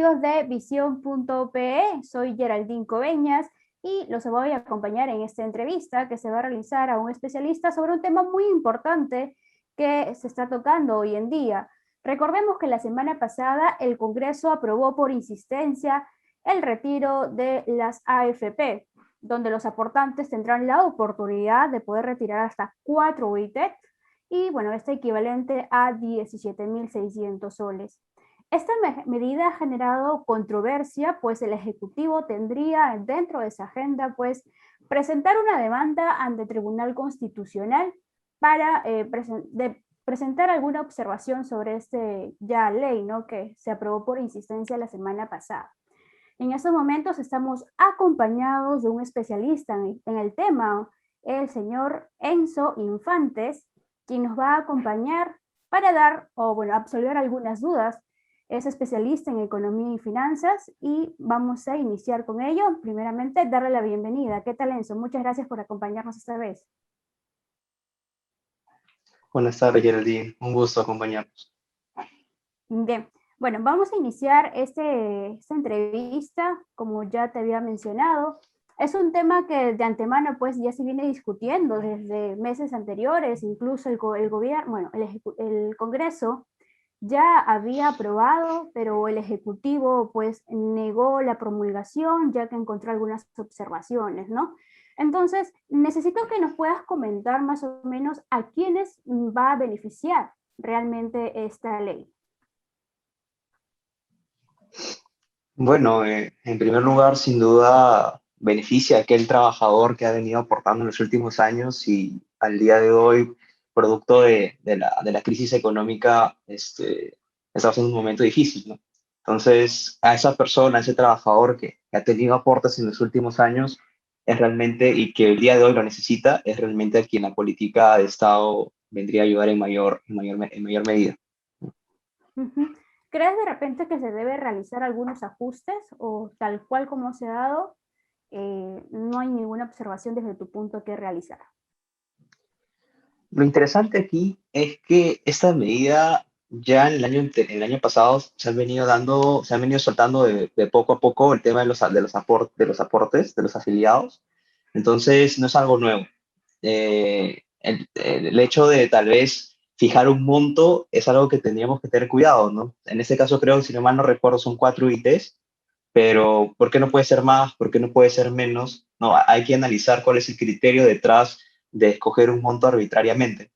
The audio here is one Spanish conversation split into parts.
amigos de Visión.pe, soy Geraldine Coveñas y los voy a acompañar en esta entrevista que se va a realizar a un especialista sobre un tema muy importante que se está tocando hoy en día. Recordemos que la semana pasada el Congreso aprobó por insistencia el retiro de las AFP, donde los aportantes tendrán la oportunidad de poder retirar hasta 4 UIT y bueno, este equivalente a 17.600 soles. Esta medida ha generado controversia, pues el Ejecutivo tendría dentro de esa agenda, pues, presentar una demanda ante el Tribunal Constitucional para presentar alguna observación sobre este ya ley, ¿no?, que se aprobó por insistencia la semana pasada. En estos momentos estamos acompañados de un especialista en el tema, el señor Enzo Infantes, quien nos va a acompañar para dar, o bueno, absolver algunas dudas. Es especialista en economía y finanzas y vamos a iniciar con ello. Primeramente, darle la bienvenida. ¿Qué tal, Enzo? Muchas gracias por acompañarnos esta vez. Buenas tardes, Geraldine. Un gusto acompañarnos. Bien, bueno, vamos a iniciar esta entrevista, como ya te había mencionado. Es un tema que de antemano pues ya se viene discutiendo desde meses anteriores, incluso el gobierno, bueno, el Congreso ya había aprobado, pero el Ejecutivo pues negó la promulgación ya que encontró algunas observaciones, ¿no? Entonces, necesito que nos puedas comentar más o menos a quiénes va a beneficiar realmente esta ley. Bueno, en primer lugar, sin duda, beneficia a aquel trabajador que ha venido aportando en los últimos años y al día de hoy, producto de la crisis económica, está pasando un momento difícil, ¿no? Entonces, a esa persona, a ese trabajador que ha tenido aportes en los últimos años, es realmente, y que el día de hoy lo necesita, es realmente a quien la política de Estado vendría a ayudar en mayor medida. Uh-huh. ¿Crees de repente que se debe realizar algunos ajustes o tal cual como se ha dado, no hay ninguna observación desde tu punto que realizar? Lo interesante aquí es que esta medida ya en el año pasado se han venido soltando de poco a poco el tema de los aportes de los afiliados. Entonces, no es algo nuevo. El hecho de tal vez fijar un monto es algo que tendríamos que tener cuidado, ¿no? En este caso creo, si no mal no recuerdo, son 4 ITs, pero ¿por qué no puede ser más? ¿Por qué no puede ser menos? No, hay que analizar cuál es el criterio detrás de escoger un monto arbitrariamente.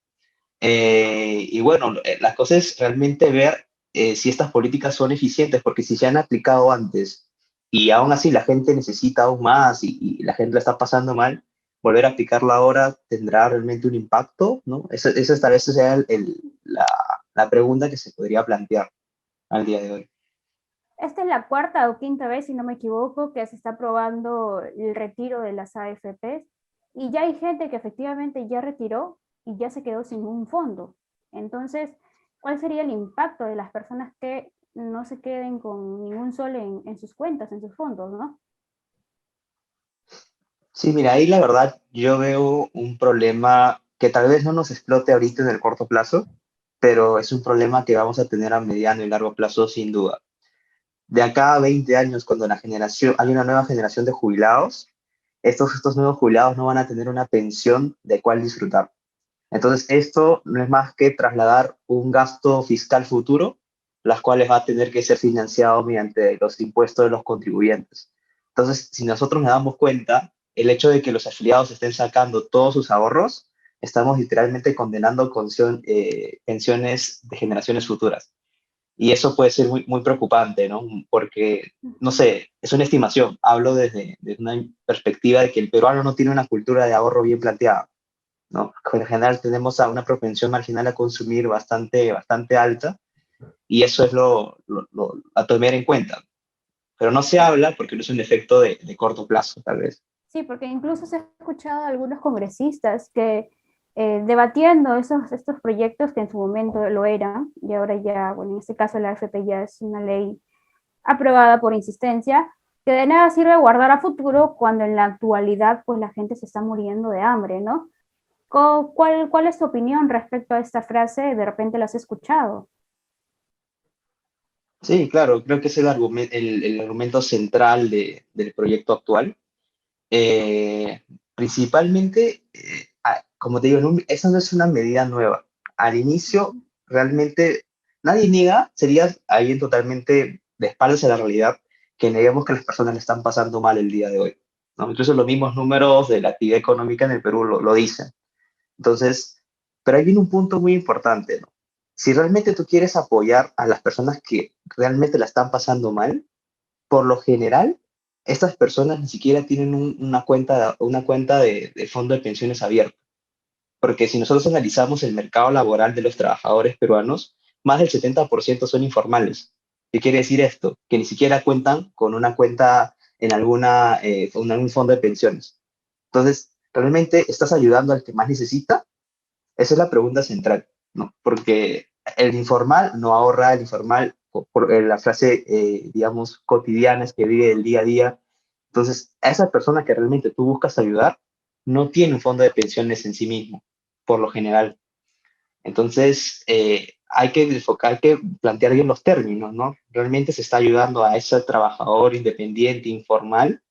Y bueno, la cosa es realmente ver si estas políticas son eficientes, porque si se han aplicado antes y aún así la gente necesita aún más y la gente la está pasando mal, volver a aplicarla ahora tendrá realmente un impacto, ¿no? Esa tal vez sea la pregunta que se podría plantear al día de hoy. Esta es la cuarta o quinta vez, si no me equivoco, que se está aprobando el retiro de las AFPs y ya hay gente que efectivamente ya retiró y ya se quedó sin un fondo. Entonces, ¿cuál sería el impacto de las personas que no se queden con ningún sol en sus cuentas, en sus fondos, ¿no? Sí, mira, ahí la verdad yo veo un problema que tal vez no nos explote ahorita en el corto plazo, pero es un problema que vamos a tener a mediano y largo plazo sin duda. De acá a 20 años, cuando hay una nueva generación de jubilados, estos nuevos jubilados no van a tener una pensión de cuál disfrutar. Entonces, esto no es más que trasladar un gasto fiscal futuro, las cuales va a tener que ser financiado mediante los impuestos de los contribuyentes. Entonces, si nosotros nos damos cuenta, el hecho de que los afiliados estén sacando todos sus ahorros, estamos literalmente condenando pensiones de generaciones futuras. Y eso puede ser muy, muy preocupante, ¿no? Porque, no sé, es una estimación. Hablo desde una perspectiva de que el peruano no tiene una cultura de ahorro bien planteada, ¿no? En general tenemos una propensión marginal a consumir bastante, bastante alta y eso es a tomar en cuenta. Pero no se habla porque no es un efecto de corto plazo, tal vez. Sí, porque incluso se ha escuchado a algunos congresistas que debatiendo estos proyectos que en su momento lo eran, y ahora ya, bueno, en este caso la AFP ya es una ley aprobada por insistencia, que de nada sirve guardar a futuro cuando en la actualidad pues la gente se está muriendo de hambre, ¿no? ¿Cuál es tu opinión respecto a esta frase? De repente la has escuchado. Sí, claro, creo que es el argumento central del proyecto actual. Principalmente, como te digo, esa no es una medida nueva. Al inicio, realmente, nadie niega, sería alguien totalmente de espaldas a la realidad, que neguemos que las personas le están pasando mal el día de hoy, ¿no? Incluso los mismos números de la actividad económica en el Perú lo dicen. Entonces, pero ahí viene un punto muy importante, ¿no? Si realmente tú quieres apoyar a las personas que realmente la están pasando mal, por lo general, estas personas ni siquiera tienen una cuenta de fondo de pensiones abierta. Porque si nosotros analizamos el mercado laboral de los trabajadores peruanos, más del 70% son informales. ¿Qué quiere decir esto? Que ni siquiera cuentan con una cuenta en algún fondo de pensiones. Entonces, ¿realmente estás ayudando al que más necesita? Esa es la pregunta central, ¿no? Porque el informal no ahorra, el informal, la frase, digamos, cotidiana es que vive el día a día. Entonces, a esa persona que realmente tú buscas ayudar, no tiene un fondo de pensiones en sí mismo, por lo general. Entonces, hay que plantear bien los términos, ¿no? ¿Realmente se está ayudando a ese trabajador independiente, informal,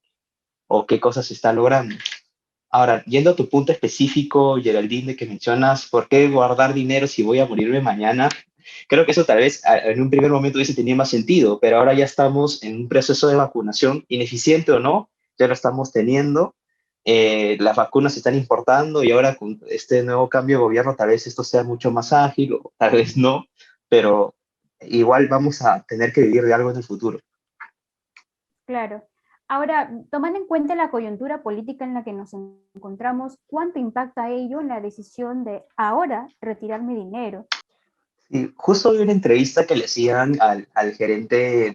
o qué cosas se está logrando? Ahora, yendo a tu punto específico, Geraldine, de que mencionas por qué guardar dinero si voy a morirme mañana, creo que eso tal vez en un primer momento hubiese tenido más sentido, pero ahora ya estamos en un proceso de vacunación, ineficiente o no, ya lo estamos teniendo. Las vacunas se están importando y ahora con este nuevo cambio de gobierno tal vez esto sea mucho más ágil o tal vez no, pero igual vamos a tener que vivir de algo en el futuro. Claro. Ahora, tomando en cuenta la coyuntura política en la que nos encontramos, ¿cuánto impacta ello en la decisión de ahora retirar mi dinero? Y justo vi una entrevista que le hacían al gerente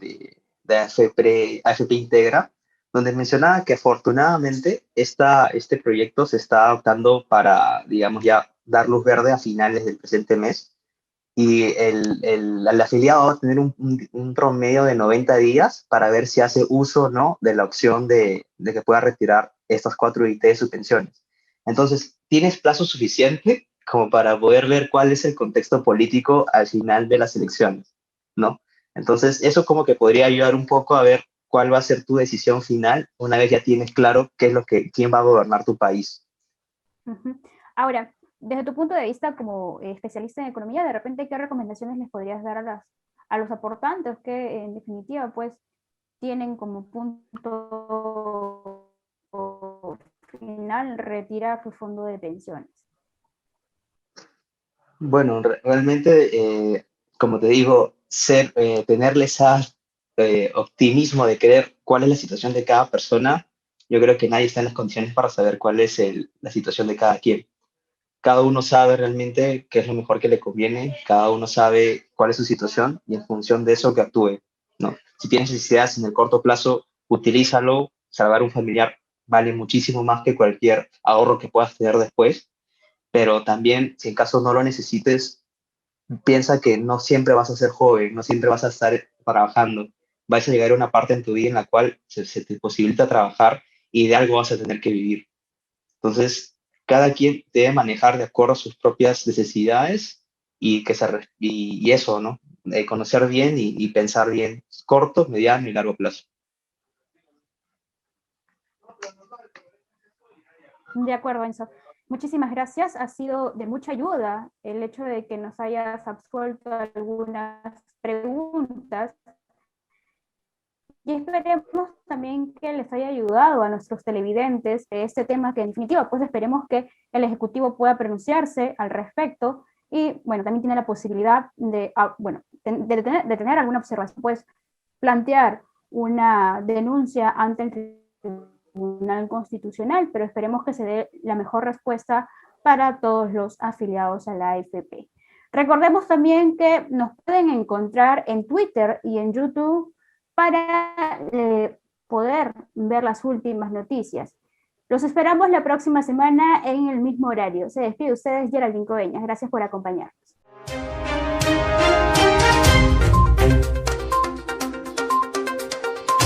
de AFP Integra, donde mencionaba que afortunadamente este proyecto se está adoptando para, digamos, ya dar luz verde a finales del presente mes. Y el afiliado va a tener un promedio de 90 días para ver si hace uso o no de la opción de que pueda retirar estas 4 IT de sus pensiones. Entonces, tienes plazo suficiente como para poder ver cuál es el contexto político al final de las elecciones, ¿no? Entonces, eso como que podría ayudar un poco a ver cuál va a ser tu decisión final una vez ya tienes claro quién va a gobernar tu país. Ujú. Ahora, desde tu punto de vista como especialista en economía, de repente, ¿qué recomendaciones les podrías dar a los aportantes que en definitiva pues tienen como punto final retirar su fondo de pensiones? Bueno, realmente, como te digo, tenerle ese optimismo de creer cuál es la situación de cada persona, yo creo que nadie está en las condiciones para saber cuál es la situación de cada quien. Cada uno sabe realmente qué es lo mejor que le conviene, cada uno sabe cuál es su situación y en función de eso que actúe, ¿no? Si tienes necesidades en el corto plazo, utilízalo, salvar un familiar vale muchísimo más que cualquier ahorro que puedas tener después, pero también si en caso no lo necesites, piensa que no siempre vas a ser joven, no siempre vas a estar trabajando. Vas a llegar a una parte en tu vida en la cual se te posibilita trabajar y de algo vas a tener que vivir. Entonces, cada quien debe manejar de acuerdo a sus propias necesidades y eso, ¿no? Conocer bien y pensar bien, corto, mediano y largo plazo. De acuerdo, Enzo. Muchísimas gracias. Ha sido de mucha ayuda el hecho de que nos hayas absuelto algunas preguntas y esperemos también que les haya ayudado a nuestros televidentes de este tema que en definitiva, pues esperemos que el Ejecutivo pueda pronunciarse al respecto y bueno, también tiene la posibilidad de, bueno, de tener alguna observación, pues plantear una denuncia ante el Tribunal Constitucional, pero esperemos que se dé la mejor respuesta para todos los afiliados a la AFP. Recordemos también que nos pueden encontrar en Twitter y en YouTube para poder ver las últimas noticias. Los esperamos la próxima semana en el mismo horario. Se despide ustedes, Geraldine Coveñas. Gracias por acompañar.